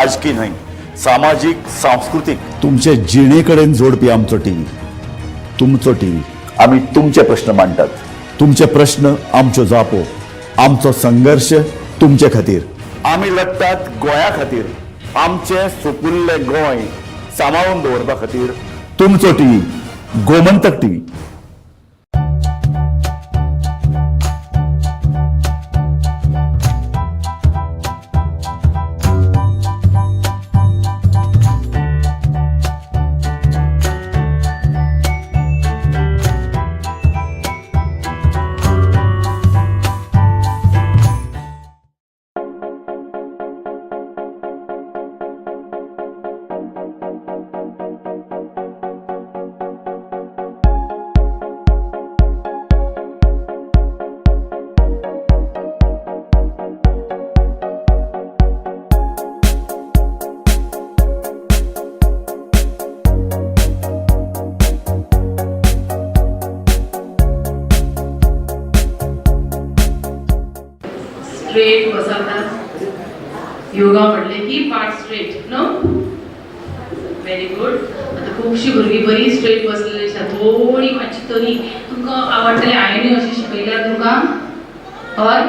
राजकीय नाही, सामाजिक सांस्कृतिक तुमचे जिणेकडेन जोडपी आमचो टीव्ही, तुमचो टीव्ही. आम्ही तुमचे प्रश्न मांडतात. तुमचे प्रश्न आमच्यो जापो, आमचो संघर्ष तुमचे खातीर. आम्ही लढतात गोंया खातीर, आमचे सुपुल्ले गोंय सांबाळून दवरपा खातीर. तुमचो टीव्ही, गोमंतक टीव्ही. स्ट्रेट बसवतात. योगा म्हटले की part straight no. Very good. आता खूपशी भुरगीं बरी स्ट्रेट बसलेली आसा. थोडी मातशी तरी तुमकां आवडटलें. हांवें अशें शिकयल्यार तुमकां हय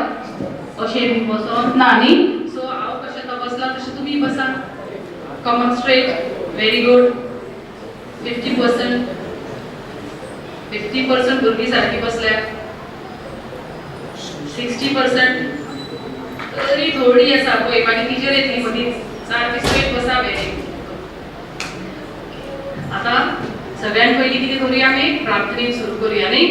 अशें बी बसप ना न्ही. सो हांव कशें तो बसला तशें तुमी बसा. कमन स्ट्रेट. Very good. 50% 50% भुरगीं सारकी बसल्यात. 60% तरी थोडी आसा पळय. मागीर टिचर येतली मदींच. सारकी स्ट्रेट बसा. Very good. आता सगळ्यात पयलीं कितें करूया आमी प्रार्थनेन सुरू करूया न्ही.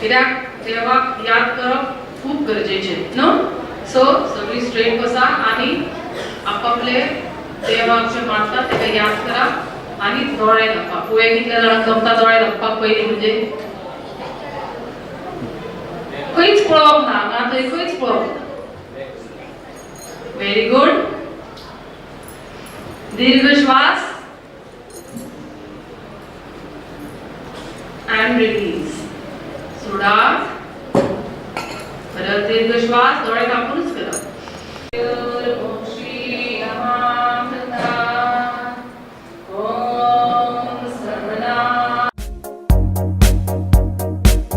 कित्याक देवाक याद करप खूब गरजेचें न्हू. सो सगळीं स्ट्रेट बसा आनी आपापले देवाक जे मानतात ताका याद करा आनी दोळे धांपा. पळय कितल्या जाणांक जमता दोळे धांपपाक पयलीं म्हणजे खंयच पळोवप ना. हांगा थंय खंयच पळोवप. Very good. दीर्घ श्वास and release. सोडा. परत दीर्घ श्वास. डोळे धांपून